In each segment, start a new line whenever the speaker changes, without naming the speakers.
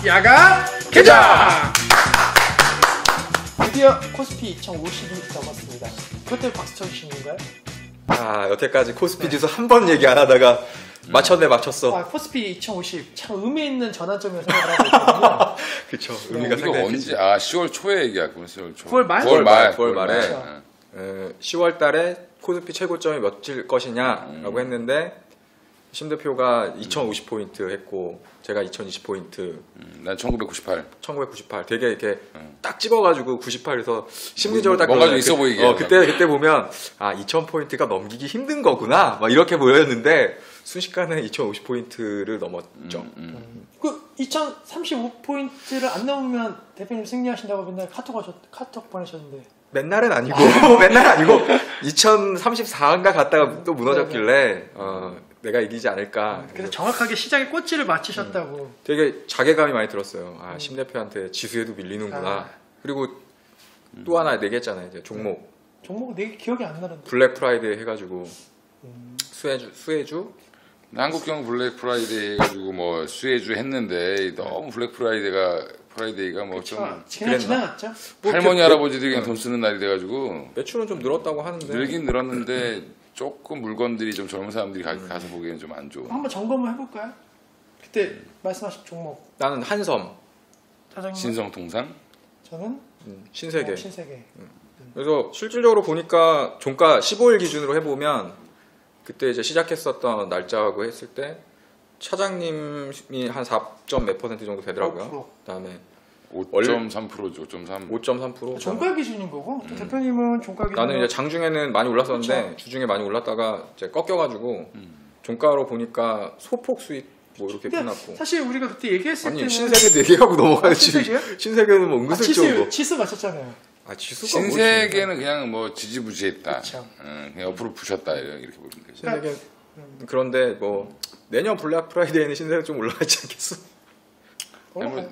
야간 개장! 드디어 코스피 2050이 넘었습니다. 그것 때문에 박수 쳐주신 건가요?
아, 여태까지 코스피 지수 한 번 얘기 안 하다가 맞췄네, 맞췄어.
아, 코스피 2050 참 의미 있는 전환점이라고 생각을 하고 있거든요.
그쵸.
네.
의미가
이거
상당히
언제?
크지.
아, 10월 초에 얘기했구나. 10월 초.
9월 말?
9월 말에.
그렇죠.
10월 달에 코스피 최고점이 몇일 것이냐라고 했는데 심 대표가 2050포인트 했고 제가 2020포인트
난 1998.
1998 되게 이렇게 딱 집어가지고 98에서 심리적으로 딱
뭔가 좀 있어 보이게.
그때 보면 아 2000포인트가 넘기기 힘든 거구나 막 이렇게 보였는데 순식간에 2050포인트를 넘었죠.
그 2035포인트를 안 넘으면 대표님 승리하신다고 맨날 카톡 보내셨는데
맨날은 아니고 맨날 아니고 2034인가 갔다가 또 무너졌길래 내가 이기지 않을까.
그래서 정확하게 시장에 꼬치를 맞추셨다고.
되게 자괴감이 많이 들었어요. 아, 심 대표한테 지수에도 밀리는구나. 그리고 또 하나 내겠잖아요. 이제 종목
내 기억이 안 나는데.
블랙 프라이데이 해가지고 수혜주
한국형 블랙 프라이데이 해가지고 뭐 수혜주 했는데 너무 블랙 프라이데이가 뭐 좀
그냥 지나갔죠.
할머니 할아버지들이 그냥 돈 쓰는 날이 돼가지고
매출은 좀 늘었다고 하는데
늘긴 늘었는데 조금 물건들이 좀 젊은 사람들이 가서 보기에는 좀 안 좋은.
한번 점검을 해볼까요? 그때 말씀하신 종목.
나는 한섬,
사장님.
신성통상.
저는
신세계.
신세계.
그래서 실질적으로 보니까 종가 15일 기준으로 해보면 그때 이제 시작했었던 날짜하고 했을 때 차장님이 한 4점 몇 퍼센트 정도 되더라고요. 그다음에
5.3%죠. 5.3.
5.3%.
종가 기준인 거고 또 대표님은 종가 기준.
나는 이제 장중에는 많이 올랐었는데
그렇죠.
주중에 많이 올랐다가 이제 꺾여가지고 종가로 보니까 소폭 수익 뭐 이렇게 끝났고.
사실 우리가 그때 얘기했을 때는
신세계도 얘기하고 넘어가야지.
신세계요?
신세계는 뭐 은근슬쩍
지수 맞췄잖아요.
지수가
신세계는 그냥 뭐 지지부지했다.
그렇죠.
그냥 옆으로 부셨다 이렇게 보면 되죠.
신세계. 그런데 뭐 내년 블랙 프라이데이는 신세계 좀 올라가지 않겠어?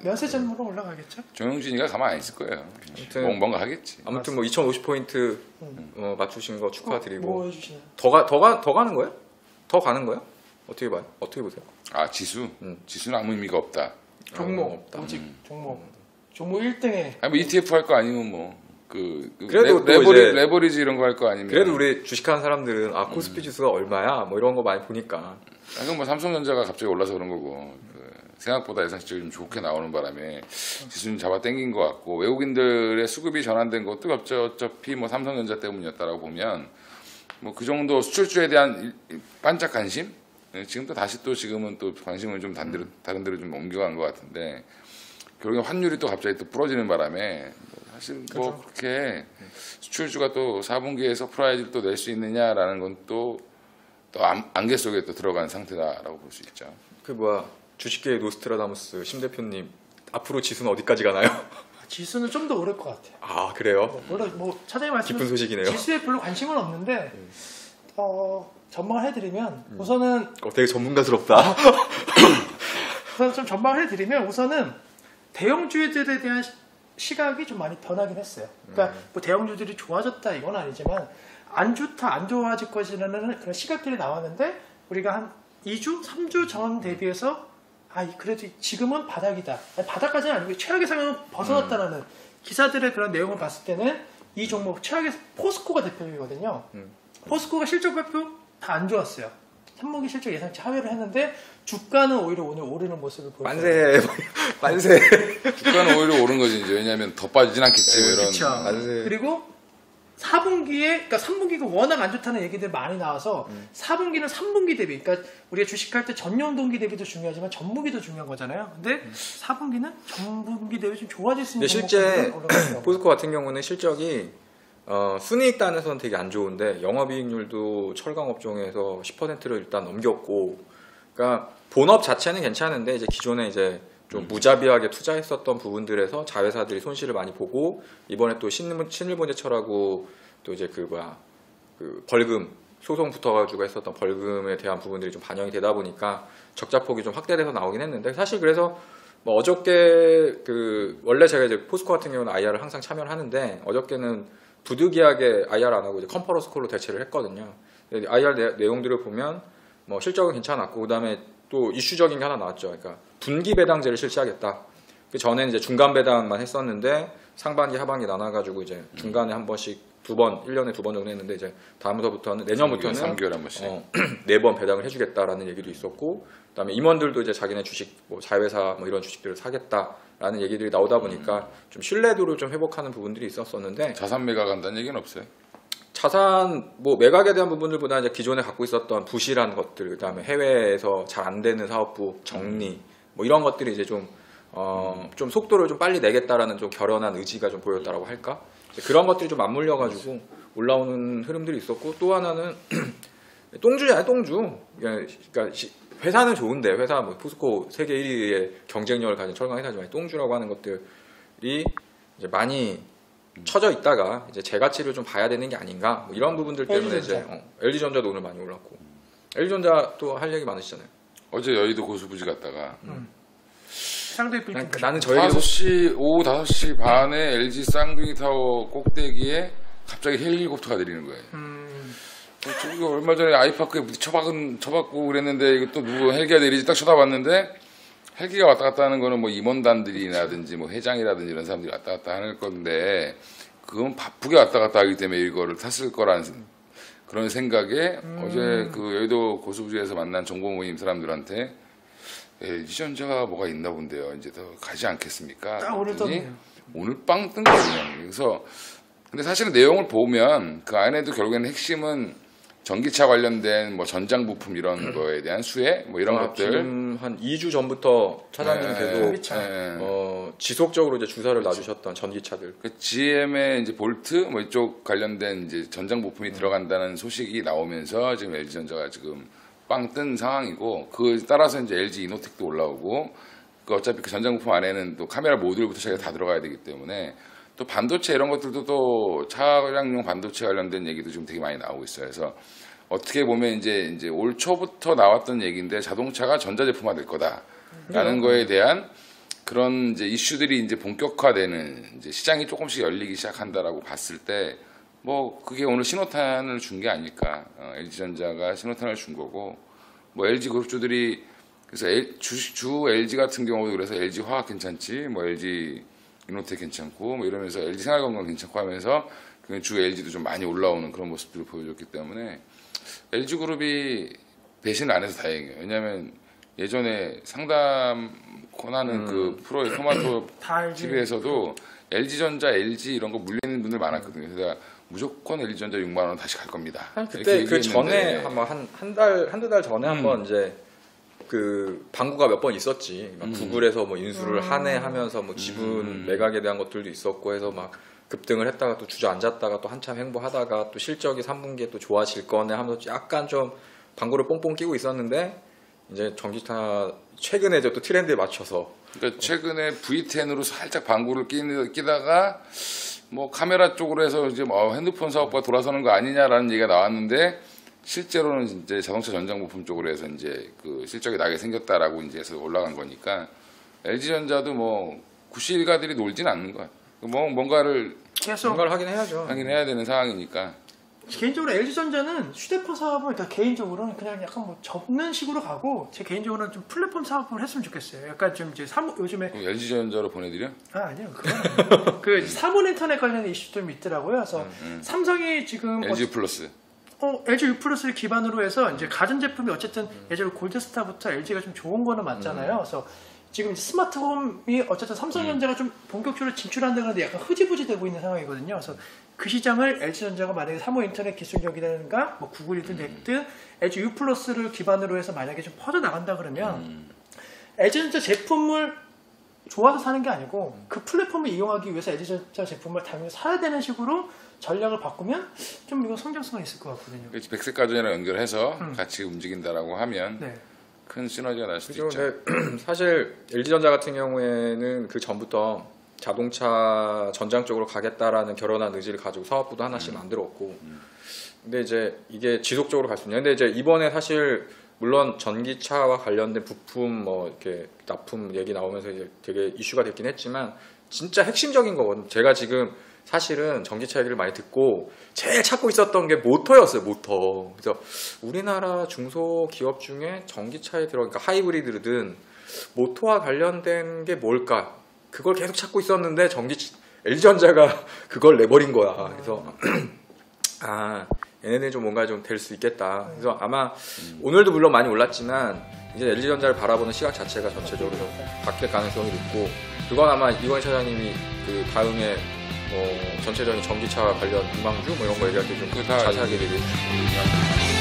면세점으로 올라가겠죠?
정영진이가 가만 안 있을 거예요. 뭔가 하겠지.
아무튼 뭐 2050포인트 맞추신 거 축하드리고.
뭐 해주시나요?
더 가는 거예요? 더 가는 거예요? 어떻게 봐요? 어떻게 보세요?
아 지수? 지수는 아무 의미가 없다.
종목
없다.
오직 종목 1등에.
아니 뭐 ETF 할 거 아니면 뭐
그래도
레버리지 이런 거 할 거 아니면.
그래도 우리 주식하는 사람들은 코스피 지수가 얼마야? 뭐 이런 거 많이 보니까.
그럼 뭐 삼성전자가 갑자기 올라서 그런 거고. 생각보다 예상치가 좀 좋게 나오는 바람에 지수는 잡아 당긴 것 같고 외국인들의 수급이 전환된 것도 어차피 뭐 삼성전자 때문이었다라고 보면 뭐 그 정도 수출주에 대한 반짝 관심 지금도 다시 또 지금은 또 관심을 좀 다른 데로 좀 옮겨간 것 같은데 결국에 환율이 또 갑자기 또 부러지는 바람에 사실 뭐
그렇죠.
그렇게 수출주가 또 4분기에 서프라이즈를 또 낼 수 있느냐라는 건 또 안개 속에 또 들어간 상태다라고 볼 수 있죠.
주식계의 노스트라다무스 심 대표님 앞으로 지수는 어디까지 가나요?
지수는 좀 더 오를 것 같아요.
아 그래요?
뭐 차장님 말씀
기쁜 소식이네요.
지수에 별로 관심은 없는데 전망을 해드리면 우선은
되게 전문가스럽다.
우선 좀 전망을 해드리면 우선은 대형주들에 대한 시각이 좀 많이 변하긴 했어요. 그러니까 뭐 대형주들이 좋아졌다 이건 아니지만 안 좋다 안 좋아질 것이라는 그런 시각들이 나왔는데 우리가 한 2주 3주 전 대비해서 그래도 지금은 바닥이다. 바닥까지는 아니고 최악의 상황을 벗어났다라는 기사들의 그런 내용을 봤을 때는 이 종목 최악의 포스코가 대표이거든요. 포스코가 실적 발표 다 안 좋았어요. 3분기 실적 예상치 하회를 했는데 주가는 오히려 오늘 오르는 모습을 보였어요.
만세.
주가는 오히려 오른 거지 이제 왜냐하면 더 빠지진 않겠지 이런.
그렇죠.
만세.
그리고 4분기에 그러니까 3분기가 워낙 안 좋다는 얘기들 많이 나와서 4분기는 3분기 대비 그러니까 우리가 주식할 때 전년 동기 대비도 중요하지만 전분기도 중요한 거잖아요. 근데 4분기는 전분기 대비 좀 좋아질 수 있는
실제 포스코 같은 경우는 실적이 순이익 단에서는 되게 안 좋은데 영업이익률도 철강 업종에서 10%를 일단 넘겼고 그러니까 본업 자체는 괜찮은데 이제 기존에 이제 좀 무자비하게 투자했었던 부분들에서 자회사들이 손실을 많이 보고 이번에 또 신일본제철하고 또 이제 그 벌금 소송 붙어가지고 했었던 벌금에 대한 부분들이 좀 반영이 되다 보니까 적자폭이 좀 확대돼서 나오긴 했는데 사실 그래서 뭐 어저께 원래 제가 이제 포스코 같은 경우는 IR을 항상 참여를 하는데 어저께는 부득이하게 IR 안 하고 이제 컨퍼런스 콜로 대체를 했거든요. IR 내용들을 보면 뭐 실적은 괜찮았고 그다음에 또 이슈적인 게 하나 나왔죠. 그러니까 분기 배당제를 실시하겠다. 그 전에는 이제 중간 배당만 했었는데 상반기 하반기 나눠가지고 이제 중간에 한 번씩 2번, 1년에 2번 정도 했는데 이제 다음부터는 내년부터는
3개월에 한 번씩
4번 배당을 해주겠다라는 얘기도 있었고, 그다음에 임원들도 이제 자기네 주식, 뭐 자회사 뭐 이런 주식들을 사겠다라는 얘기들이 나오다 보니까 좀 신뢰도를 좀 회복하는 부분들이 있었었는데,
자산 매각 한다는 얘기는 없어요.
자산 뭐 매각에 대한 부분들보다 이제 기존에 갖고 있었던 부실한 것들, 그다음에 해외에서 잘 안 되는 사업부 정리 뭐 이런 것들이 이제 좀 속도를 좀 빨리 내겠다라는 좀 결연한 의지가 좀 보였다라고 할까? 그런 것들이 좀 맞물려 가지고 올라오는 흐름들이 있었고, 또 하나는 똥주잖아요, 똥주. 그러니까 회사는 좋은데, 회사 뭐 포스코 세계 1위의 경쟁력을 가진 철강 회사지만 똥주라고 하는 것들이 이제 많이 처져 있다가 이제 재가치를 좀 봐야 되는 게 아닌가, 뭐 이런 부분들 때문에 이제 LG전자도 오늘 많이 올랐고, LG전자 또 할 얘기 많으시잖아요.
어제 여의도 고수부지 갔다가
상대
그러니까 나는 저 얘기를
5시, 오후 5시 반에 LG 쌍둥이 타워 꼭대기에 갑자기 헬리콥터가 내리는 거예요. 저기 얼마 전에 아이파크에 쳐박고 그랬는데 이거 또 누구 헬기가 내리지 딱 쳐다봤는데, 헬기가 왔다 갔다 하는 거는 뭐 임원단들이라든지 뭐 회장이라든지 이런 사람들이 왔다 갔다 하는 건데, 그건 바쁘게 왔다 갔다 하기 때문에 이거를 탔을 거라는 그런 생각에 어제 그 여의도 고수부지에서 만난 정보 모임 사람들한테 LG전자가 뭐가 있나 본데요. 이제 더 가지 않겠습니까?
딱 오늘 떴네요.
오늘 빵 뜬 거예요. 그래서 근데 사실은 내용을 보면 그 안에도 결국에는 핵심은 전기차 관련된 뭐 전장 부품 이런 거에 대한 수혜 뭐 이런 것들.
지금 한 2주 전부터 차장님 계속
전기차.
지속적으로 이제 주사를 놔주셨던 전기차들.
그 GM의 이제 볼트 뭐 이쪽 관련된 이제 전장 부품이 들어간다는 소식이 나오면서 지금 LG전자가 지금 빵 뜬 상황이고, 그 따라서 이제 LG 이노텍도 올라오고, 그 어차피 그 전장 부품 안에는 또 카메라 모듈부터 자기가 다 들어가야 되기 때문에, 또 반도체 이런 것들도 또 차량용 반도체 관련된 얘기도 좀 되게 많이 나오고 있어요. 그래서 어떻게 보면 이제 올 초부터 나왔던 얘기인데 자동차가 전자제품화 될 거다라는 거에 대한 그런 이제 이슈들이 이제 본격화되는, 이제 시장이 조금씩 열리기 시작한다라고 봤을 때, 뭐 그게 오늘 신호탄을 준 게 아닐까. LG전자가 신호탄을 준 거고, 뭐 LG 그룹주들이 그래서 주 LG 같은 경우도 그래서 LG 화학 괜찮지, 뭐 LG 이노텍 괜찮고 뭐 이러면서 LG 생활건강 괜찮고 하면서 주 LG도 좀 많이 올라오는 그런 모습들을 보여줬기 때문에 LG 그룹이 배신을 안 해서 다행이에요. 왜냐하면 예전에 상담 권하는 그 프로의 토마토 TV에서도 LG전자, LG 이런 거 물리는 분들 많았거든요. 그래서 무조건 LG전자 6만 원 다시 갈 겁니다.
그때 그 전에 한두 달 전에 한번 이제 그 방구가 몇 번 있었지. 막 구글에서 뭐 인수를 하네하면서 뭐 지분 매각에 대한 것들도 있었고 해서 막 급등을 했다가 또 주저앉았다가 또 한참 횡보하다가 또 실적이 3분기에 또 좋아질 거네 하면서 약간 좀 방구를 뽕뽕 끼고 있었는데, 이제 전기차 최근에 이제 또 트렌드에 맞춰서
그러니까 최근에 V10으로 살짝 방구를 끼다가 뭐 카메라 쪽으로 해서 이제 뭐 핸드폰 사업과 돌아서는 거 아니냐라는 얘기가 나왔는데, 실제로는 이제 자동차 전장 부품 쪽으로 해서 이제 그 실적이 나게 생겼다라고 이제 해서 올라간 거니까, LG전자도 뭐 구실가들이 놀진 않는 거야. 뭐 뭔가를
계속
하긴 해야죠.
하긴 해야 되는 상황이니까.
개인적으로 LG전자는 휴대폰 사업을, 그러니까 개인적으로는 그냥 약간 뭐 접는 식으로 가고, 제 개인적으로는 좀 플랫폼 사업을 했으면 좋겠어요. 약간 좀 이제 요즘에
LG전자로 보내드려?
아니요, 그건 아니에요. 그 사문 인터넷 관련 이슈 좀 있더라고요. 그래서 삼성이 지금
LG 플러스.
LG U 플러스를 기반으로 해서 이제 가전 제품이 어쨌든 예전에 골드스타부터 LG가 좀 좋은 거는 맞잖아요. 그래서 지금 스마트홈이 어쨌든 삼성전자가 좀 본격적으로 진출한다는데 약간 흐지부지 되고 있는 상황이거든요. 그래서 그 시장을 LG전자가 만약에 사무 인터넷 기술력이라든가 뭐 구글이든 넥든 LG U 플러스를 기반으로 해서 만약에 좀 퍼져 나간다 그러면 LG전자 제품을 좋아서 사는 게 아니고 그 플랫폼을 이용하기 위해서 LG전자 제품을 당연히 사야 되는 식으로 전략을 바꾸면 좀 이거 성장성이 있을 것 같거든요.
백색 가전이랑 연결해서 같이 움직인다라고 하면
네.
큰 시너지가 날 수도 있죠.
근데 사실 LG전자 같은 경우에는 그 전부터 자동차 전장 쪽으로 가겠다라는 결연한 의지를 가지고 사업부도 하나씩 만들었고, 근데 이제 이게 지속적으로 갈 수 있냐. 근데 이제 이번에 사실 물론 전기차와 관련된 부품 뭐 이렇게 납품 얘기 나오면서 이제 되게 이슈가 됐긴 했지만, 진짜 핵심적인 거거든요. 제가 지금 사실은 전기차 얘기를 많이 듣고 제일 찾고 있었던 게 모터였어요. 모터. 그래서 우리나라 중소기업 중에 전기차에 그러니까 하이브리드든 모터와 관련된 게 뭘까 그걸 계속 찾고 있었는데 LG전자가 그걸 내버린 거야. 그래서 아 얘네들이 좀 뭔가 좀 될 수 있겠다. 그래서 아마 오늘도 물론 많이 올랐지만 이제 LG전자를 바라보는 시각 자체가 전체적으로 좀 바뀔 가능성이 높고, 그건 아마 이건희 차장님이 그 다음에 전체적인 전기차 관련 유망주 뭐 이런 거 얘기할 때 좀 자세하게 얘기해 주시고.